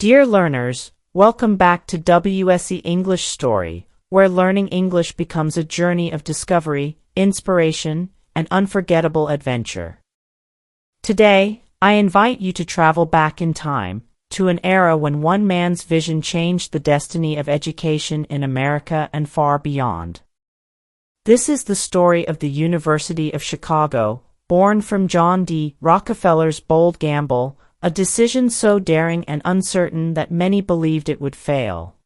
Dear learners, welcome back to WSE English Story, where learning English becomes a journey of discovery, inspiration, and unforgettable adventure. Today, I invite you to travel back in time, to an era when one man's vision changed the destiny of education in America and far beyond. This is the story of the University of Chicago, born from John D. Rockefeller's bold gamble, a decision so daring and uncertain that many believed it would fail.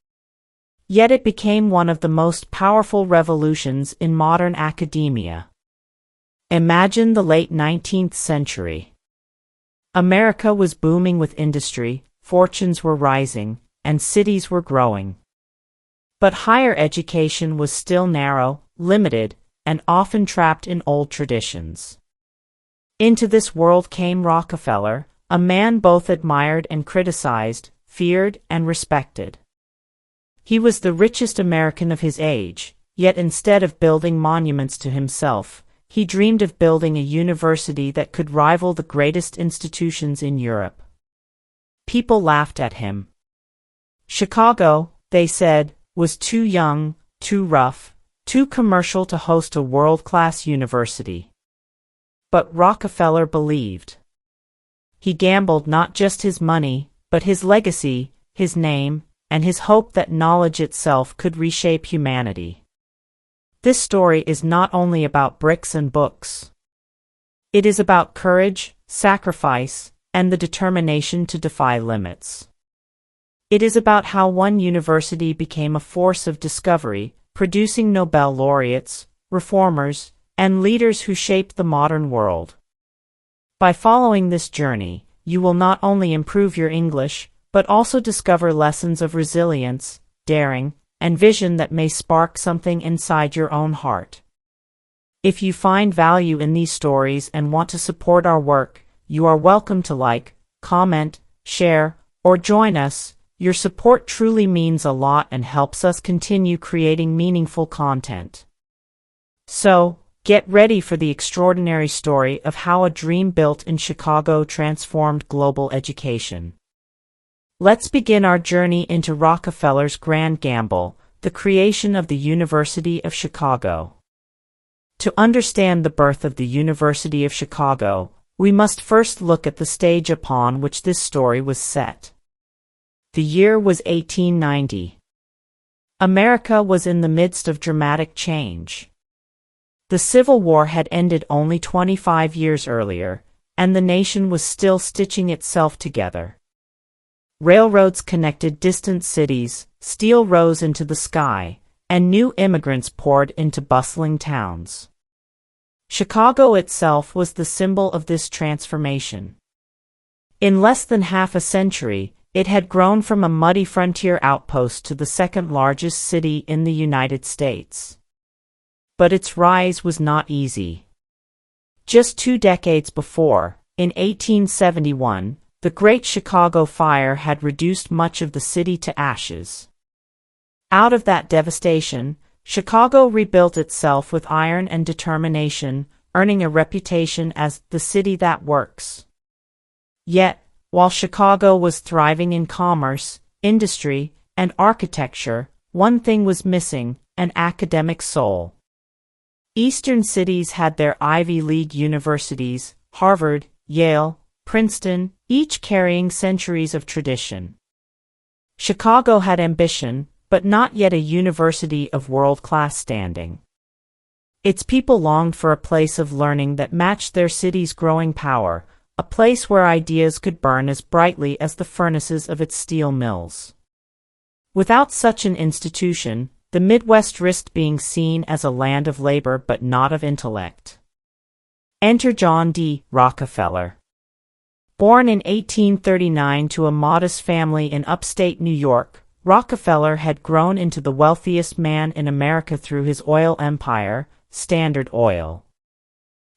Yet it became one of the most powerful revolutions in modern academia. Imagine the late 19th century. America was booming with industry, fortunes were rising, and cities were growing. But higher education was still narrow, limited, and often trapped in old traditions. Into this world came Rockefeller, a man both admired and criticized, feared and respected. He was the richest American of his age, yet instead of building monuments to himself, he dreamed of building a university that could rival the greatest institutions in Europe. People laughed at him. Chicago, they said, was too young, too rough, too commercial to host a world-class university. But Rockefeller believed. He gambled not just his money, but his legacy, his name, and his hope that knowledge itself could reshape humanity. This story is not only about bricks and books. It is about courage, sacrifice, and the determination to defy limits. It is about how one university became a force of discovery, producing Nobel laureates, reformers, and leaders who shaped the modern world. By following this journey, you will not only improve your English, but also discover lessons of resilience, daring, and vision that may spark something inside your own heart. If you find value in these stories and want to support our work, you are welcome to like, comment, share, or join us. Your support truly means a lot and helps us continue creating meaningful content. So, get ready for the extraordinary story of how a dream built in Chicago transformed global education. Let's begin our journey into Rockefeller's grand gamble, the creation of the University of Chicago. To understand the birth of the University of Chicago, we must first look at the stage upon which this story was set. The year was 1890. America was in the midst of dramatic change. The Civil War had ended only 25 years earlier, and the nation was still stitching itself together. Railroads connected distant cities, steel rose into the sky, and new immigrants poured into bustling towns. Chicago itself was the symbol of this transformation. In less than half a century, it had grown from a muddy frontier outpost to the second largest city in the United States. But its rise was not easy. Just 2 decades before, in 1871, the Great Chicago Fire had reduced much of the city to ashes. Out of that devastation, Chicago rebuilt itself with iron and determination, earning a reputation as the city that works. Yet, while Chicago was thriving in commerce, industry, and architecture, one thing was missing: an academic soul. Eastern cities had their Ivy League universities, Harvard, Yale, Princeton, each carrying centuries of tradition. Chicago had ambition, but not yet a university of world-class standing. Its people longed for a place of learning that matched their city's growing power, a place where ideas could burn as brightly as the furnaces of its steel mills. Without such an institution, the Midwest risked being seen as a land of labor but not of intellect. Enter John D. Rockefeller. Born in 1839 to a modest family in upstate New York, Rockefeller had grown into the wealthiest man in America through his oil empire, Standard Oil.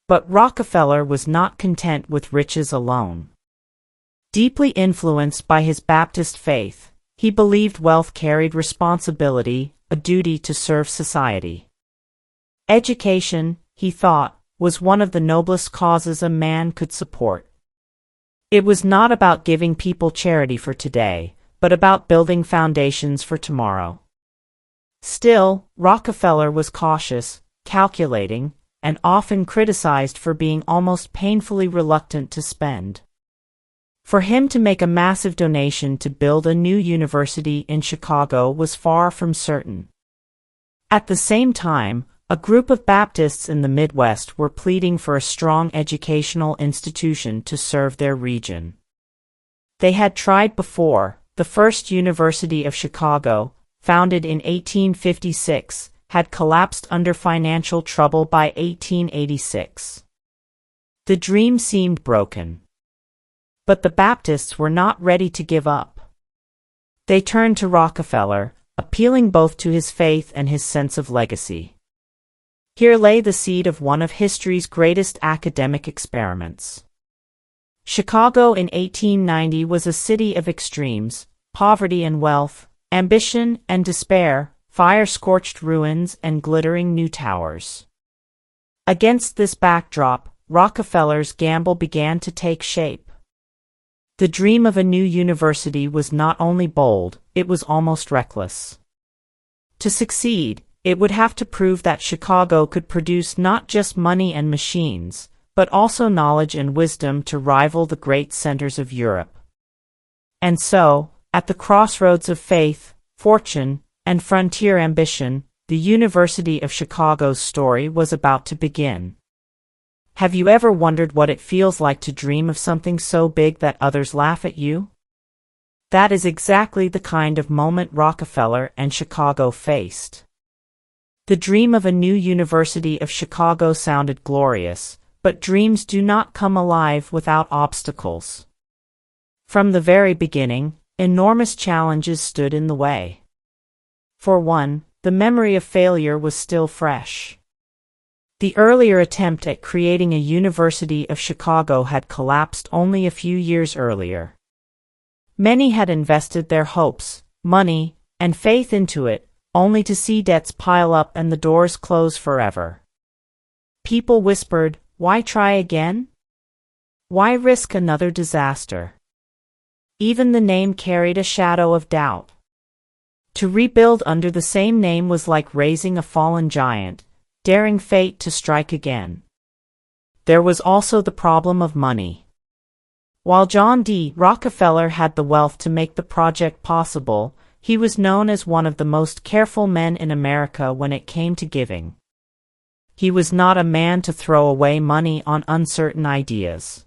But Rockefeller was not content with riches alone. Deeply influenced by his Baptist faith, he believed wealth carried responsibility, a duty to serve society. Education, he thought, was one of the noblest causes a man could support. It was not about giving people charity for today, but about building foundations for tomorrow. Still, Rockefeller was cautious, calculating, and often criticized for being almost painfully reluctant to spend. For him to make a massive donation to build a new university in Chicago was far from certain. At the same time, a group of Baptists in the Midwest were pleading for a strong educational institution to serve their region. They had tried before. The first University of Chicago, founded in 1856, had collapsed under financial trouble by 1886. The dream seemed broken. But the Baptists were not ready to give up. They turned to Rockefeller, appealing both to his faith and his sense of legacy. Here lay the seed of one of history's greatest academic experiments. Chicago in 1890 was a city of extremes: poverty and wealth, ambition and despair, fire-scorched ruins and glittering new towers. Against this backdrop, Rockefeller's gamble began to take shape. The dream of a new university was not only bold, it was almost reckless. To succeed, it would have to prove that Chicago could produce not just money and machines, but also knowledge and wisdom to rival the great centers of Europe. And so, at the crossroads of faith, fortune, and frontier ambition, the University of Chicago's story was about to begin. Have you ever wondered what it feels like to dream of something so big that others laugh at you? That is exactly the kind of moment Rockefeller and Chicago faced. The dream of a new University of Chicago sounded glorious, but dreams do not come alive without obstacles. From the very beginning, enormous challenges stood in the way. For one, the memory of failure was still fresh. The earlier attempt at creating a University of Chicago had collapsed only a few years earlier. Many had invested their hopes, money, and faith into it, only to see debts pile up and the doors close forever. People whispered, "Why try again? Why risk another disaster?" Even the name carried a shadow of doubt. To rebuild under the same name was like raising a fallen giant, daring fate to strike again. There was also the problem of money. While John D. Rockefeller had the wealth to make the project possible, he was known as one of the most careful men in America when it came to giving. He was not a man to throw away money on uncertain ideas.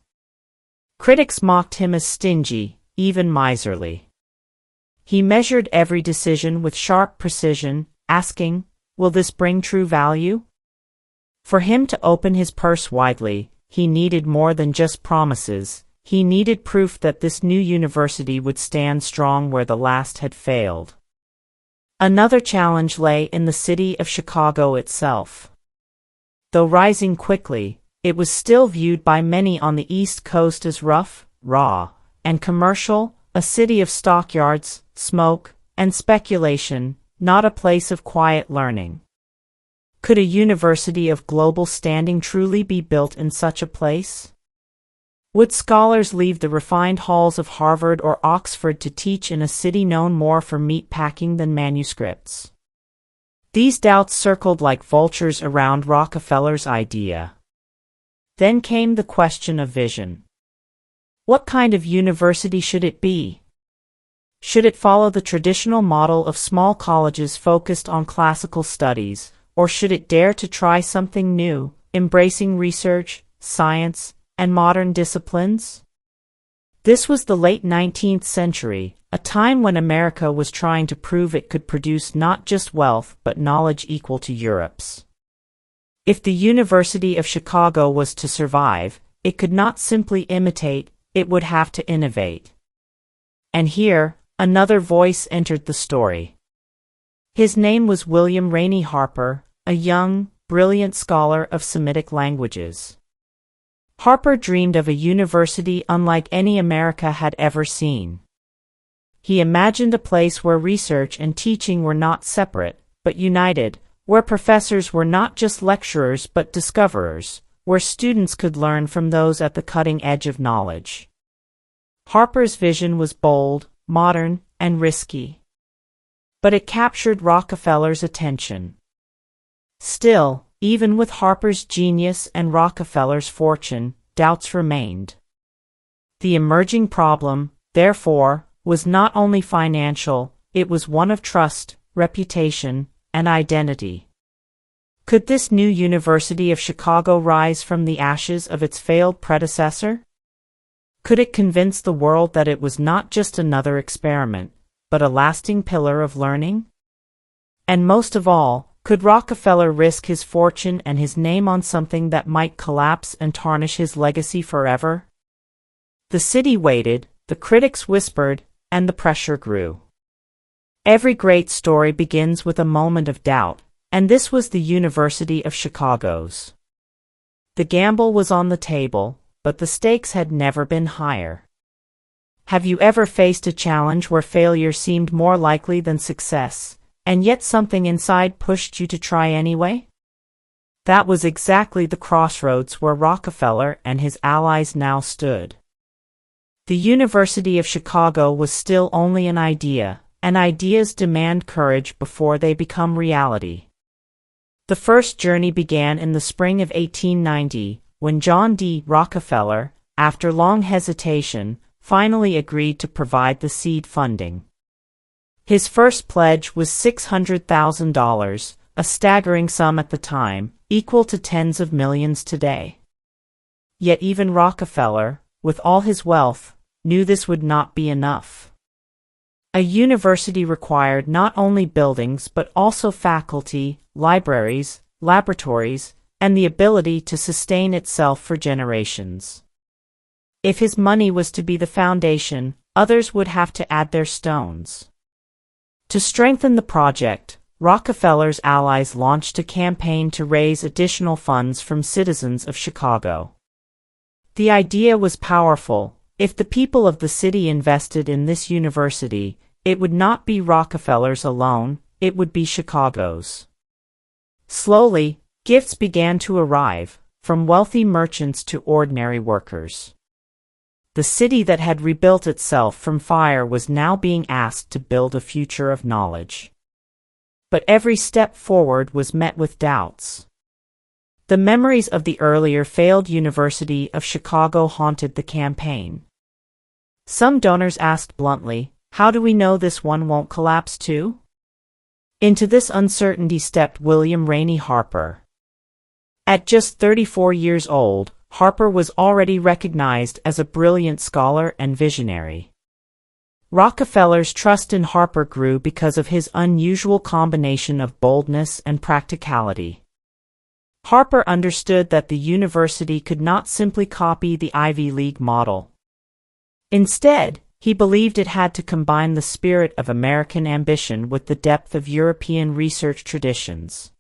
Critics mocked him as stingy, even miserly. He measured every decision with sharp precision, asking, "Will this bring true value?" For him to open his purse widely, he needed more than just promises. He needed proof that this new university would stand strong where the last had failed. Another challenge lay in the city of Chicago itself. Though rising quickly, it was still viewed by many on the East Coast as rough, raw, and commercial, a city of stockyards, smoke, and speculation, not a place of quiet learning. Could a university of global standing truly be built in such a place? Would scholars leave the refined halls of Harvard or Oxford to teach in a city known more for meat packing than manuscripts? These doubts circled like vultures around Rockefeller's idea. Then came the question of vision. What kind of university should it be? Should it follow the traditional model of small colleges focused on classical studies, or should it dare to try something new, embracing research, science, and modern disciplines? This was the late 19th century, a time when America was trying to prove it could produce not just wealth but knowledge equal to Europe's. If the University of Chicago was to survive, it could not simply imitate, it would have to innovate. And here, another voice entered the story. His name was William Rainey Harper, a young, brilliant scholar of Semitic languages. Harper dreamed of a university unlike any America had ever seen. He imagined a place where research and teaching were not separate, but united, where professors were not just lecturers but discoverers, where students could learn from those at the cutting edge of knowledge. Harper's vision was bold, modern, and risky. But it captured Rockefeller's attention. Still, even with Harper's genius and Rockefeller's fortune, doubts remained. The emerging problem, therefore, was not only financial, it was one of trust, reputation, and identity. Could this new University of Chicago rise from the ashes of its failed predecessor? Could it convince the world that it was not just another experiment, but a lasting pillar of learning? And most of all, could Rockefeller risk his fortune and his name on something that might collapse and tarnish his legacy forever? The city waited, the critics whispered, and the pressure grew. Every great story begins with a moment of doubt, and this was the University of Chicago's. The gamble was on the table, but the stakes had never been higher. Have you ever faced a challenge where failure seemed more likely than success, and yet something inside pushed you to try anyway? That was exactly the crossroads where Rockefeller and his allies now stood. The University of Chicago was still only an idea, and ideas demand courage before they become reality. The first journey began in the spring of 1890, when John D. Rockefeller, after long hesitation, finally agreed to provide the seed funding. His first pledge was $600,000, a staggering sum at the time, equal to tens of millions today. Yet even Rockefeller, with all his wealth, knew this would not be enough. A university required not only buildings but also faculty, libraries, laboratories, and the ability to sustain itself for generations. If his money was to be the foundation, others would have to add their stones. To strengthen the project, Rockefeller's allies launched a campaign to raise additional funds from citizens of Chicago. The idea was powerful. If the people of the city invested in this university, it would not be Rockefeller's alone, it would be Chicago's. Slowly, gifts began to arrive, from wealthy merchants to ordinary workers. The city that had rebuilt itself from fire was now being asked to build a future of knowledge. But every step forward was met with doubts. The memories of the earlier failed University of Chicago haunted the campaign. Some donors asked bluntly, "How do we know this one won't collapse too?" Into this uncertainty stepped William Rainey Harper. At just 34 years old, Harper was already recognized as a brilliant scholar and visionary. Rockefeller's trust in Harper grew because of his unusual combination of boldness and practicality. Harper understood that the university could not simply copy the Ivy League model. Instead, he believed it had to combine the spirit of American ambition with the depth of European research traditions.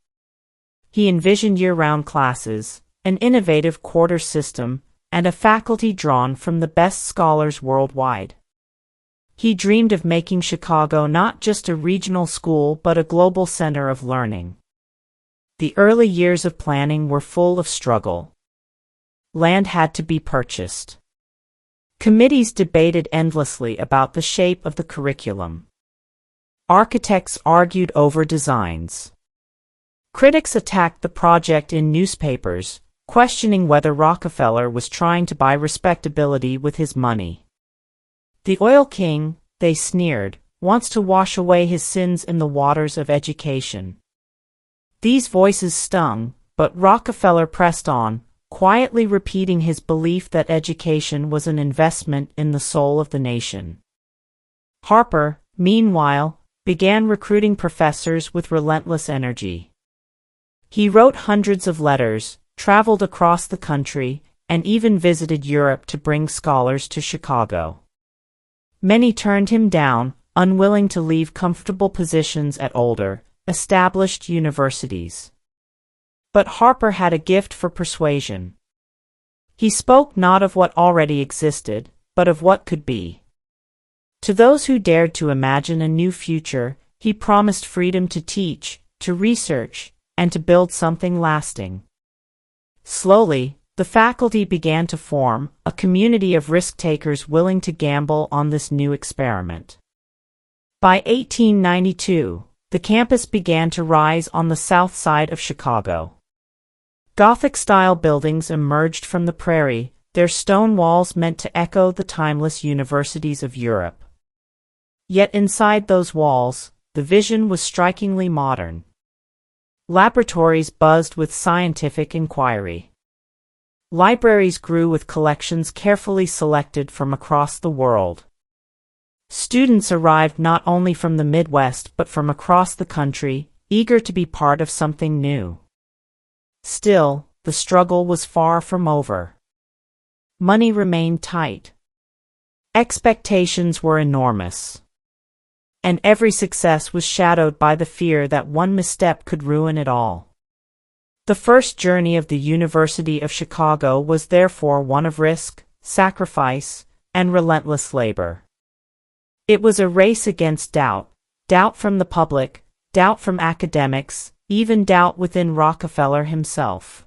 He envisioned year-round classes, an innovative quarter system, and a faculty drawn from the best scholars worldwide. He dreamed of making Chicago not just a regional school but a global center of learning. The early years of planning were full of struggle. Land had to be purchased. Committees debated endlessly about the shape of the curriculum. Architects argued over designs. Critics attacked the project in newspapers, questioning whether Rockefeller was trying to buy respectability with his money. The oil king, they sneered, wants to wash away his sins in the waters of education. These voices stung, but Rockefeller pressed on, quietly repeating his belief that education was an investment in the soul of the nation. Harper, meanwhile, began recruiting professors with relentless energy. He wrote hundreds of letters, traveled across the country, and even visited Europe to bring scholars to Chicago. Many turned him down, unwilling to leave comfortable positions at older, established universities. But Harper had a gift for persuasion. He spoke not of what already existed, but of what could be. To those who dared to imagine a new future, he promised freedom to teach, to research, and to build something lasting. Slowly, the faculty began to form, a community of risk-takers willing to gamble on this new experiment. By 1892, the campus began to rise on the south side of Chicago. Gothic-style buildings emerged from the prairie, their stone walls meant to echo the timeless universities of Europe. Yet inside those walls, the vision was strikingly modern. Laboratories buzzed with scientific inquiry. Libraries grew with collections carefully selected from across the world. Students arrived not only from the Midwest but from across the country, eager to be part of something new. Still, the struggle was far from over. Money remained tight. Expectations were enormous. And every success was shadowed by the fear that one misstep could ruin it all. The first journey of the University of Chicago was therefore one of risk, sacrifice, and relentless labor. It was a race against doubt, doubt from the public, doubt from academics, even doubt within Rockefeller himself.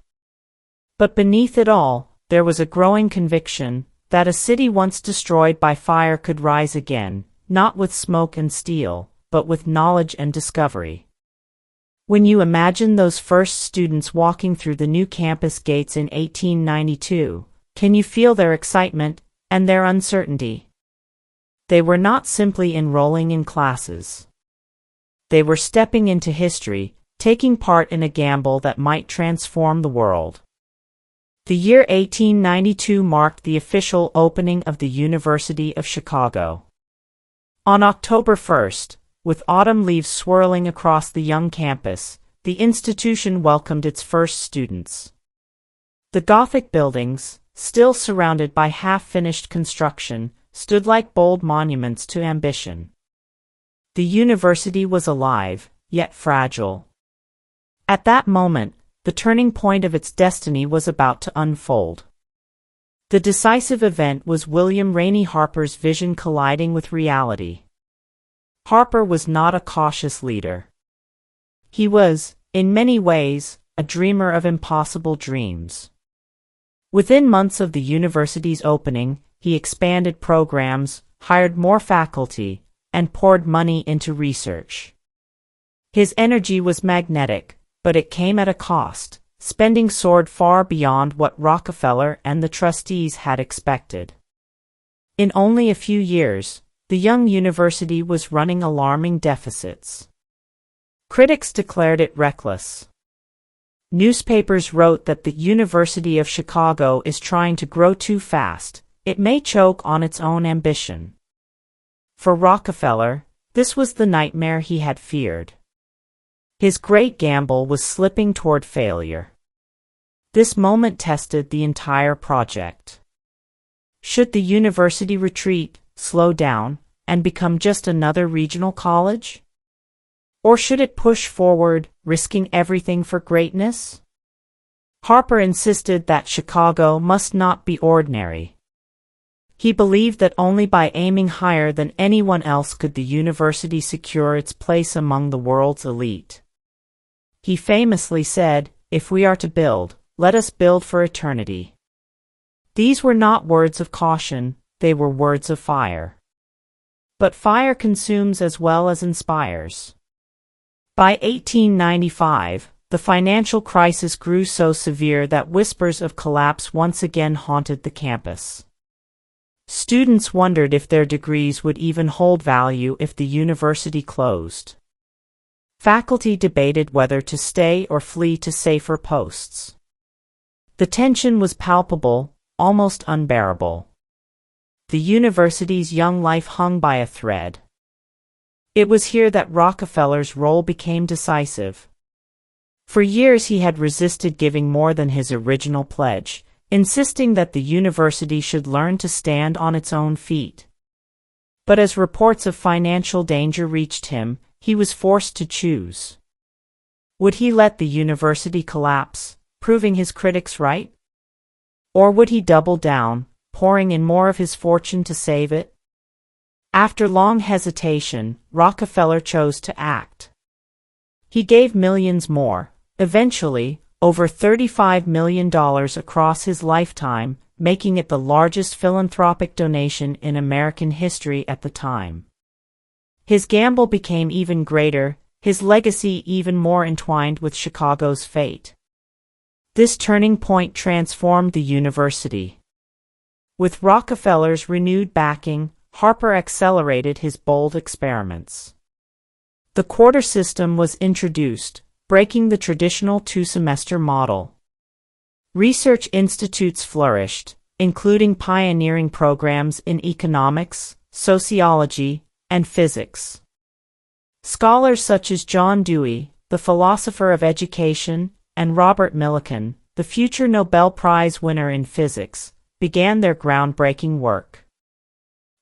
But beneath it all, there was a growing conviction that a city once destroyed by fire could rise again, not with smoke and steel, but with knowledge and discovery. When you imagine those first students walking through the new campus gates in 1892, can you feel their excitement and their uncertainty? They were not simply enrolling in classes. They were stepping into history, taking part in a gamble that might transform the world. The year 1892 marked the official opening of the University of Chicago. On October 1st, with autumn leaves swirling across the young campus, the institution welcomed its first students. The Gothic buildings, still surrounded by half-finished construction, stood like bold monuments to ambition. The university was alive, yet fragile. At that moment, the turning point of its destiny was about to unfold. The decisive event was William Rainey Harper's vision colliding with reality. Harper was not a cautious leader. He was, in many ways, a dreamer of impossible dreams. Within months of the university's opening, he expanded programs, hired more faculty, and poured money into research. His energy was magnetic, but it came at a cost. Spending soared far beyond what Rockefeller and the trustees had expected. In only a few years, the young university was running alarming deficits. Critics declared it reckless. Newspapers wrote that the University of Chicago is trying to grow too fast, it may choke on its own ambition. For Rockefeller, this was the nightmare he had feared. His great gamble was slipping toward failure. This moment tested the entire project. Should the university retreat, slow down, and become just another regional college? Or should it push forward, risking everything for greatness? Harper insisted that Chicago must not be ordinary. He believed that only by aiming higher than anyone else could the university secure its place among the world's elite. He famously said, "If we are to build, let us build for eternity." These were not words of caution, they were words of fire. But fire consumes as well as inspires. By 1895, the financial crisis grew so severe that whispers of collapse once again haunted the campus. Students wondered if their degrees would even hold value if the university closed. Faculty debated whether to stay or flee to safer posts. The tension was palpable, almost unbearable. The university's young life hung by a thread. It was here that Rockefeller's role became decisive. For years he had resisted giving more than his original pledge, insisting that the university should learn to stand on its own feet. But as reports of financial danger reached him, he was forced to choose. Would he let the university collapse, proving his critics right? Or would he double down, pouring in more of his fortune to save it? After long hesitation, Rockefeller chose to act. He gave millions more, eventually, over $35 million across his lifetime, making it the largest philanthropic donation in American history at the time. His gamble became even greater, his legacy even more entwined with Chicago's fate. This turning point transformed the university. With Rockefeller's renewed backing, Harper accelerated his bold experiments. The quarter system was introduced, breaking the traditional two-semester model. Research institutes flourished, including pioneering programs in economics, sociology, and physics. Scholars such as John Dewey, the philosopher of education, and Robert Millikan, the future Nobel Prize winner in physics, began their groundbreaking work.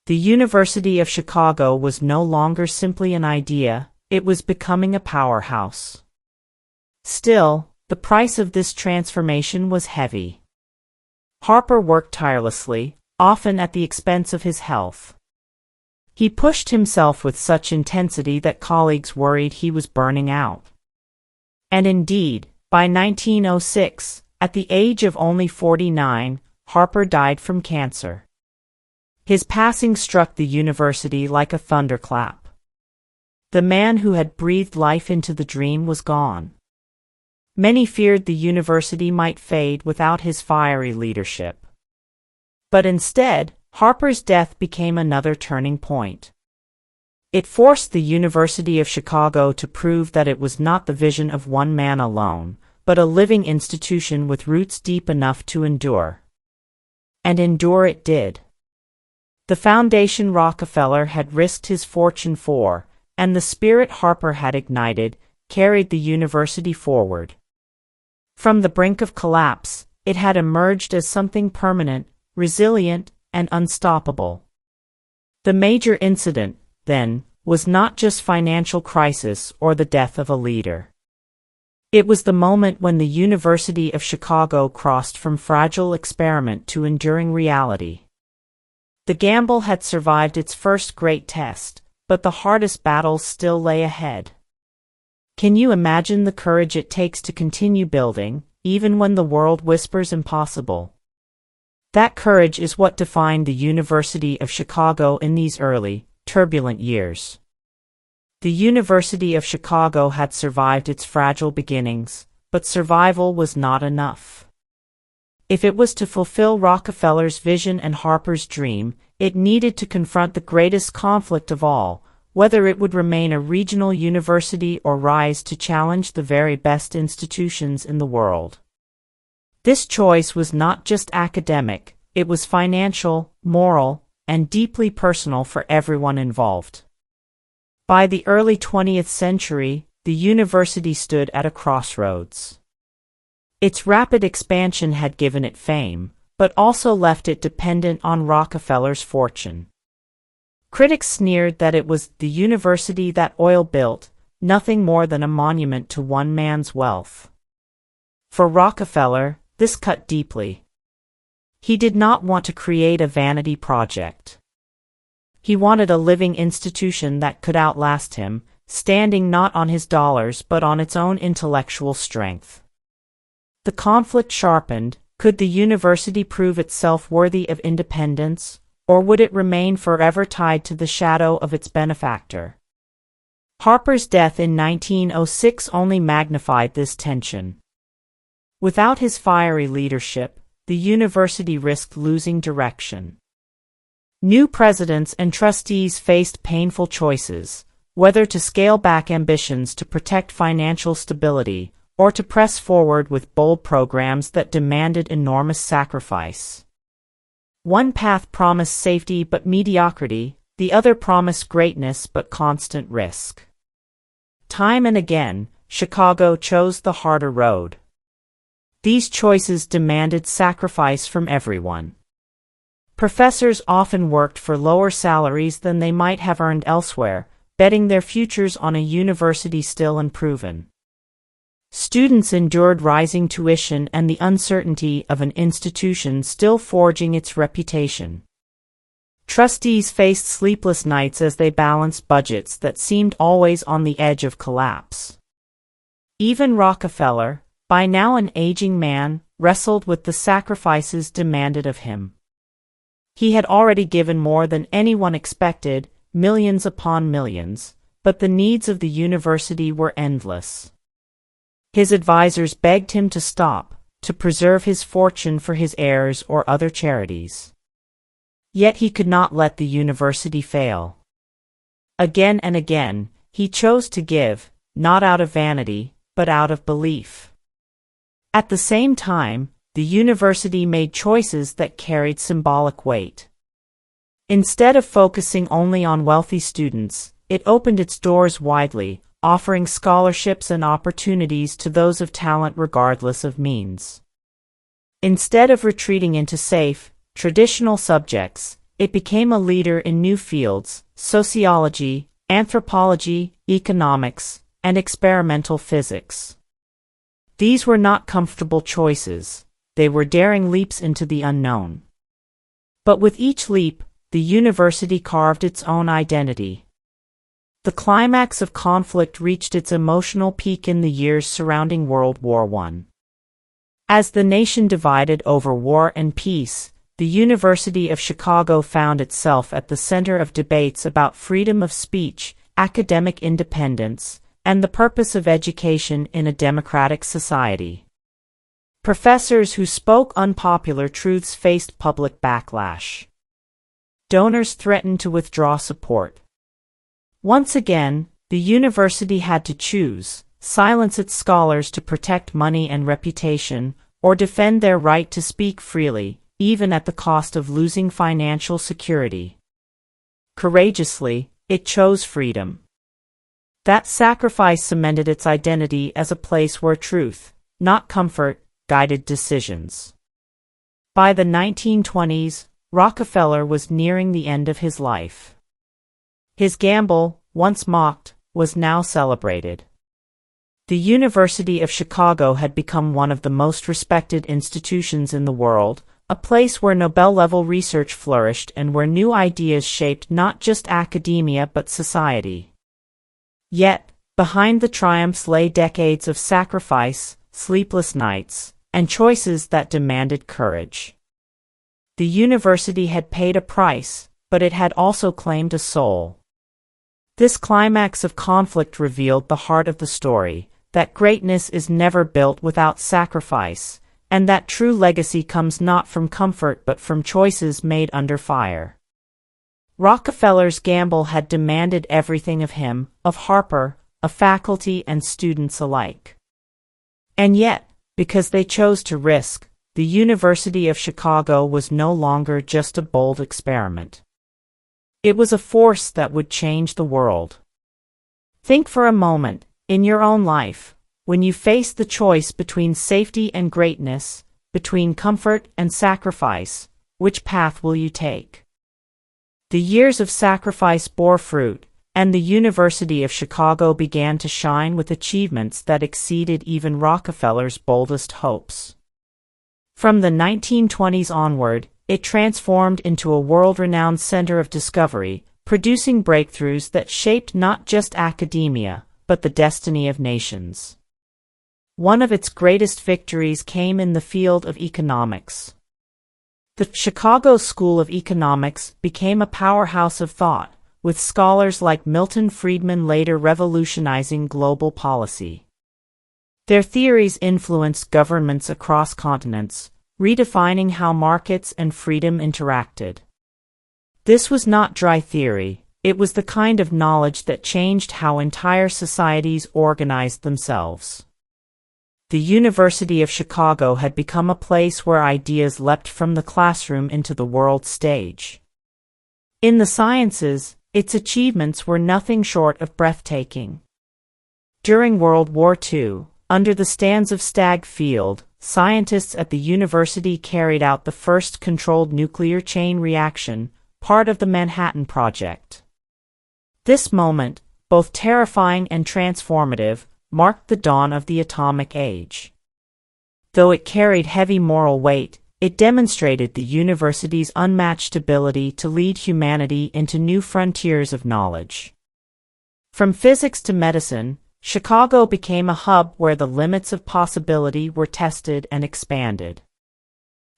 The University of Chicago was no longer simply an idea, it was becoming a powerhouse. Still, the price of this transformation was heavy. Harper worked tirelessly, often at the expense of his health. He pushed himself with such intensity that colleagues worried he was burning out. And indeed, by 1906, at the age of only 49, Harper died from cancer. His passing struck the university like a thunderclap. The man who had breathed life into the dream was gone. Many feared the university might fade without his fiery leadership. But instead, Harper's death became another turning point. It forced the University of Chicago to prove that it was not the vision of one man alone, but a living institution with roots deep enough to endure. And endure it did. The foundation Rockefeller had risked his fortune for, and the spirit Harper had ignited, carried the university forward. From the brink of collapse, it had emerged as something permanent, resilient, and unstoppable. The major incident, then, was not just financial crisis or the death of a leader. It was the moment when the University of Chicago crossed from fragile experiment to enduring reality. The gamble had survived its first great test, but the hardest battles still lay ahead. Can you imagine the courage it takes to continue building, even when the world whispers impossible? That courage is what defined the University of Chicago in these early, turbulent years. The University of Chicago had survived its fragile beginnings, but survival was not enough. If it was to fulfill Rockefeller's vision and Harper's dream, it needed to confront the greatest conflict of all, whether it would remain a regional university or rise to challenge the very best institutions in the world. This choice was not just academic, it was financial, moral, and deeply personal for everyone involved. By the early 20th century, the university stood at a crossroads. Its rapid expansion had given it fame, but also left it dependent on Rockefeller's fortune. Critics sneered that it was the university that oil built, nothing more than a monument to one man's wealth. For Rockefeller, this cut deeply. He did not want to create a vanity project. He wanted a living institution that could outlast him, standing not on his dollars but on its own intellectual strength. The conflict sharpened. Could the university prove itself worthy of independence, or would it remain forever tied to the shadow of its benefactor? Harper's death in 1906 only magnified this tension. Without his fiery leadership, the university risked losing direction. New presidents and trustees faced painful choices, whether to scale back ambitions to protect financial stability, or to press forward with bold programs that demanded enormous sacrifice. One path promised safety but mediocrity, the other promised greatness but constant risk. Time and again, Chicago chose the harder road. These choices demanded sacrifice from everyone. Professors often worked for lower salaries than they might have earned elsewhere, betting their futures on a university still unproven. Students endured rising tuition and the uncertainty of an institution still forging its reputation. Trustees faced sleepless nights as they balanced budgets that seemed always on the edge of collapse. Even Rockefeller, by now an aging man, wrestled with the sacrifices demanded of him. He had already given more than anyone expected, millions upon millions, but the needs of the university were endless. His advisors begged him to stop, to preserve his fortune for his heirs or other charities. Yet he could not let the university fail. Again and again, he chose to give, not out of vanity, but out of belief. At the same time, the university made choices that carried symbolic weight. Instead of focusing only on wealthy students, it opened its doors widely, offering scholarships and opportunities to those of talent regardless of means. Instead of retreating into safe, traditional subjects, it became a leader in new fields: sociology, anthropology, economics, and experimental physics. These were not comfortable choices, they were daring leaps into the unknown. But with each leap, the university carved its own identity. The climax of conflict reached its emotional peak in the years surrounding World War I. As the nation divided over war and peace, the University of Chicago found itself at the center of debates about freedom of speech, academic independence, and the purpose of education in a democratic society. Professors who spoke unpopular truths faced public backlash. Donors threatened to withdraw support. Once again, the university had to choose: silence its scholars to protect money and reputation, or defend their right to speak freely, even at the cost of losing financial security. Courageously, it chose freedom. That sacrifice cemented its identity as a place where truth, not comfort, guided decisions. By the 1920s, Rockefeller was nearing the end of his life. His gamble, once mocked, was now celebrated. The University of Chicago had become one of the most respected institutions in the world, a place where Nobel-level research flourished and where new ideas shaped not just academia but society. Yet, behind the triumphs lay decades of sacrifice, sleepless nights, and choices that demanded courage. The university had paid a price, but it had also claimed a soul. This climax of conflict revealed the heart of the story: that greatness is never built without sacrifice, and that true legacy comes not from comfort but from choices made under fire. Rockefeller's gamble had demanded everything of him, of Harper, of faculty and students alike. And yet, because they chose to risk, the University of Chicago was no longer just a bold experiment. It was a force that would change the world. Think for a moment, in your own life, when you face the choice between safety and greatness, between comfort and sacrifice, which path will you take? The years of sacrifice bore fruit, and the University of Chicago began to shine with achievements that exceeded even Rockefeller's boldest hopes. From the 1920s onward, it transformed into a world-renowned center of discovery, producing breakthroughs that shaped not just academia, but the destiny of nations. One of its greatest victories came in the field of economics. The Chicago School of Economics became a powerhouse of thought, with scholars like Milton Friedman later revolutionizing global policy. Their theories influenced governments across continents, redefining how markets and freedom interacted. This was not dry theory, it was the kind of knowledge that changed how entire societies organized themselves. The University of Chicago had become a place where ideas leapt from the classroom into the world stage. In the sciences, its achievements were nothing short of breathtaking. During World War II, under the stands of Stagg Field, scientists at the university carried out the first controlled nuclear chain reaction, part of the Manhattan Project. This moment, both terrifying and transformative, marked the dawn of the atomic age. Though it carried heavy moral weight, it demonstrated the university's unmatched ability to lead humanity into new frontiers of knowledge. From physics to medicine, Chicago became a hub where the limits of possibility were tested and expanded.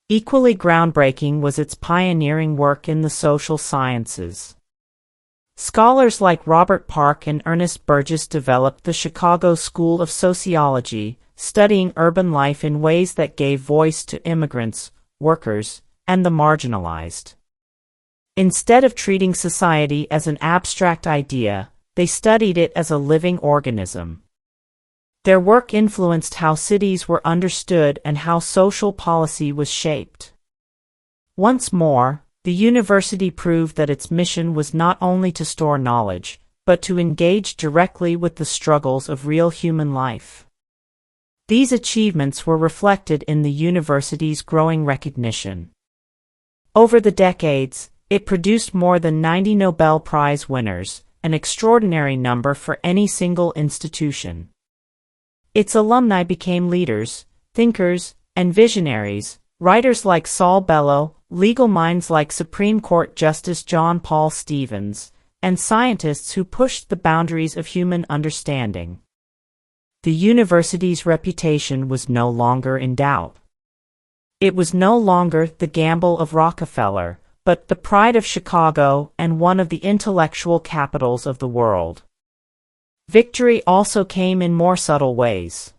Equally groundbreaking was its pioneering work in the social sciences. Scholars like Robert Park and Ernest Burgess developed the Chicago School of Sociology, studying urban life in ways that gave voice to immigrants, workers, and the marginalized. Instead of treating society as an abstract idea, they studied it as a living organism. Their work influenced how cities were understood and how social policy was shaped. Once more, the university proved that its mission was not only to store knowledge, but to engage directly with the struggles of real human life. These achievements were reflected in the university's growing recognition. Over the decades, it produced more than 90 Nobel Prize winners, an extraordinary number for any single institution. Its alumni became leaders, thinkers, and visionaries, writers like Saul Bellow, legal minds like Supreme Court Justice John Paul Stevens, and scientists who pushed the boundaries of human understanding. The university's reputation was no longer in doubt. It was no longer the gamble of Rockefeller, but the pride of Chicago and one of the intellectual capitals of the world. Victory also came in more subtle ways.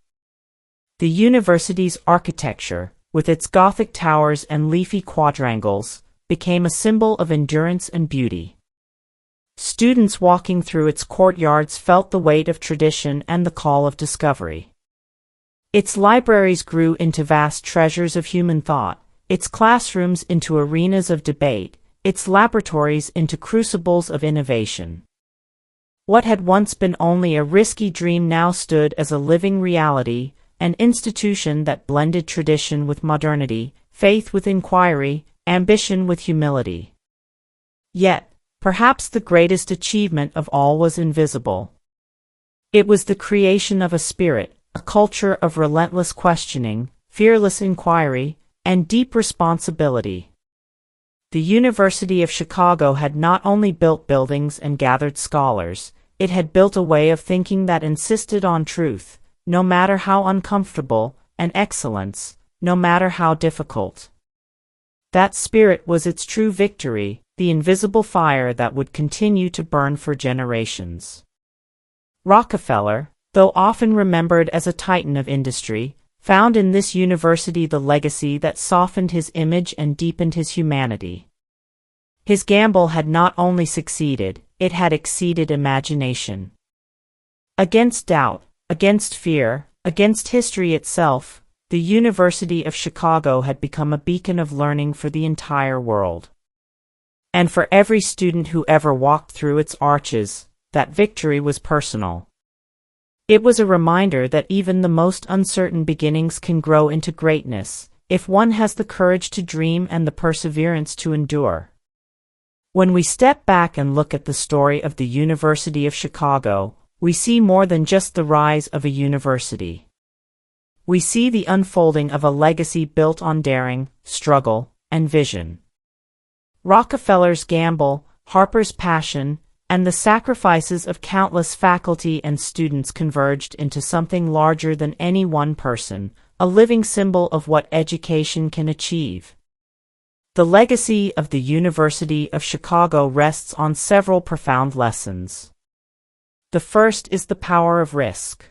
The university's architecture, with its Gothic towers and leafy quadrangles, became a symbol of endurance and beauty. Students walking through its courtyards felt the weight of tradition and the call of discovery. Its libraries grew into vast treasures of human thought, its classrooms into arenas of debate, its laboratories into crucibles of innovation. What had once been only a risky dream now stood as a living reality, an institution that blended tradition with modernity, faith with inquiry, ambition with humility. Yet, perhaps the greatest achievement of all was invisible. It was the creation of a spirit, a culture of relentless questioning, fearless inquiry, and deep responsibility. The University of Chicago had not only built buildings and gathered scholars, it had built a way of thinking that insisted on truth, no matter how uncomfortable, and excellence, no matter how difficult. That spirit was its true victory, the invisible fire that would continue to burn for generations. Rockefeller, though often remembered as a titan of industry, found in this university the legacy that softened his image and deepened his humanity. His gamble had not only succeeded, it had exceeded imagination. Against doubt, against fear, against history itself, the University of Chicago had become a beacon of learning for the entire world. And for every student who ever walked through its arches, that victory was personal. It was a reminder that even the most uncertain beginnings can grow into greatness, if one has the courage to dream and the perseverance to endure. When we step back and look at the story of the University of Chicago, we see more than just the rise of a university. We see the unfolding of a legacy built on daring, struggle, and vision. Rockefeller's gamble, Harper's passion, and the sacrifices of countless faculty and students converged into something larger than any one person, a living symbol of what education can achieve. The legacy of the University of Chicago rests on several profound lessons. The first is the power of risk.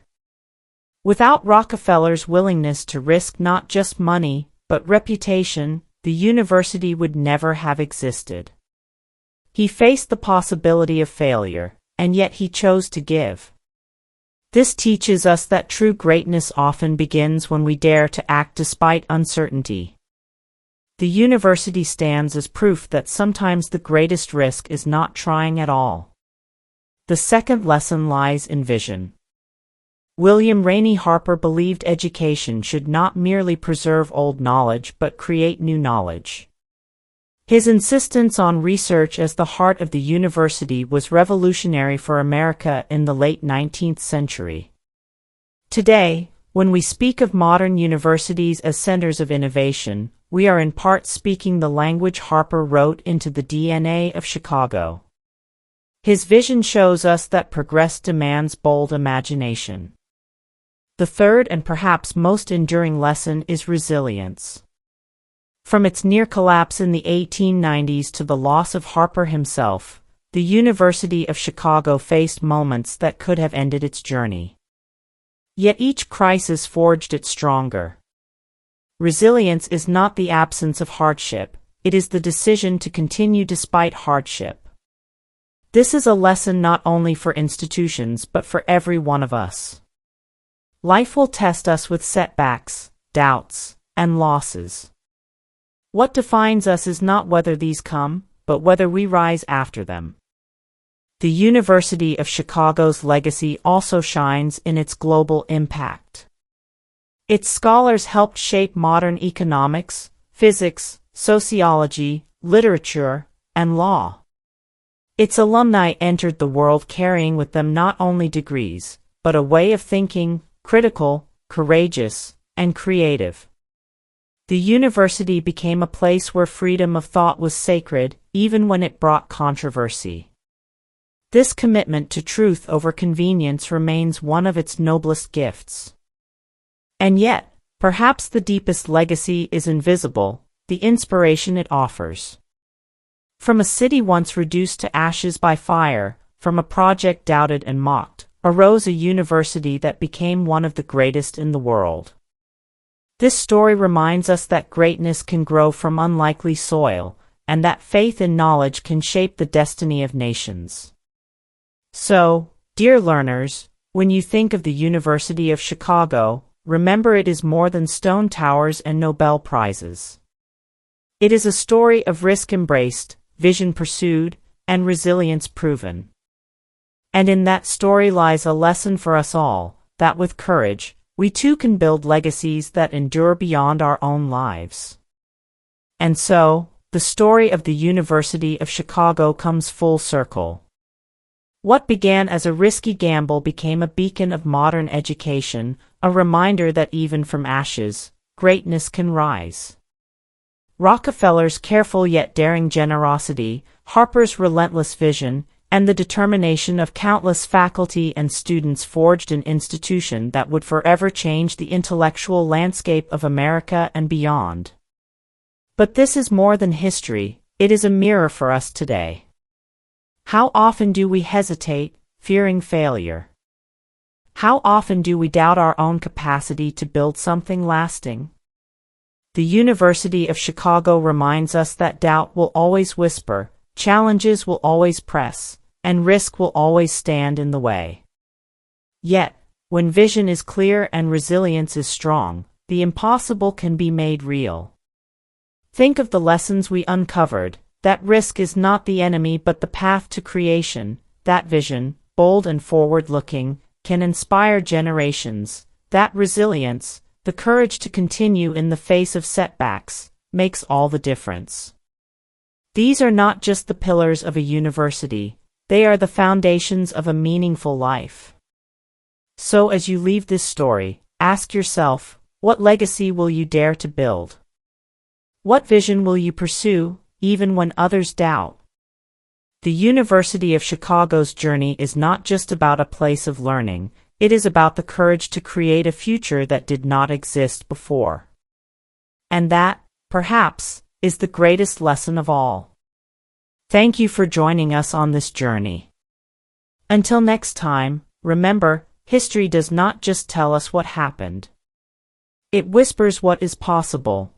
Without Rockefeller's willingness to risk not just money, but reputation, the university would never have existed. He faced the possibility of failure, and yet he chose to give. This teaches us that true greatness often begins when we dare to act despite uncertainty. The university stands as proof that sometimes the greatest risk is not trying at all. The second lesson lies in vision. William Rainey Harper believed education should not merely preserve old knowledge but create new knowledge. His insistence on research as the heart of the university was revolutionary for America in the late 19th century. Today, when we speak of modern universities as centers of innovation, we are in part speaking the language Harper wrote into the DNA of Chicago. His vision shows us that progress demands bold imagination. The third and perhaps most enduring lesson is resilience. From its near collapse in the 1890s to the loss of Harper himself, the the University of Chicago faced moments that could have ended its journey. Yet each crisis forged it stronger. Resilience is not the absence of hardship, it is the decision to continue despite hardship. This is a lesson not only for institutions but for every one of us. Life will test us with setbacks, doubts, and losses. What defines us is not whether these come, but whether we rise after them. The University of Chicago's legacy also shines in its global impact. Its scholars helped shape modern economics, physics, sociology, literature, and law. Its alumni entered the world carrying with them not only degrees, but a way of thinking, critical, courageous, and creative. The university became a place where freedom of thought was sacred, even when it brought controversy. This commitment to truth over convenience remains one of its noblest gifts. And yet, perhaps the deepest legacy is invisible, the inspiration it offers. From a city once reduced to ashes by fire, from a project doubted and mocked, arose a university that became one of the greatest in the world. This story reminds us that greatness can grow from unlikely soil, and that faith in knowledge can shape the destiny of nations. So, dear learners, when you think of the University of Chicago, remember it is more than stone towers and Nobel Prizes. It is a story of risk embraced, vision pursued, and resilience proven. And in that story lies a lesson for us all, that with courage, we too can build legacies that endure beyond our own lives. And so, the story of the University of Chicago comes full circle. What began as a risky gamble became a beacon of modern education, a reminder that even from ashes, greatness can rise. Rockefeller's careful yet daring generosity, Harper's relentless vision, and the determination of countless faculty and students forged an institution that would forever change the intellectual landscape of America and beyond. But this is more than history, it is a mirror for us today. How often do we hesitate, fearing failure? How often do we doubt our own capacity to build something lasting? The University of Chicago reminds us that doubt will always whisper, challenges will always press, and risk will always stand in the way. Yet, when vision is clear and resilience is strong, the impossible can be made real. Think of the lessons we uncovered, that risk is not the enemy but the path to creation, that vision, bold and forward-looking, can inspire generations, that resilience, the courage to continue in the face of setbacks, makes all the difference. These are not just the pillars of a university, they are the foundations of a meaningful life. So as you leave this story, ask yourself, what legacy will you dare to build? What vision will you pursue, even when others doubt? The University of Chicago's journey is not just about a place of learning, it is about the courage to create a future that did not exist before. And that, perhaps, is the greatest lesson of all. Thank you for joining us on this journey. Until next time, remember, history does not just tell us what happened. It whispers what is possible,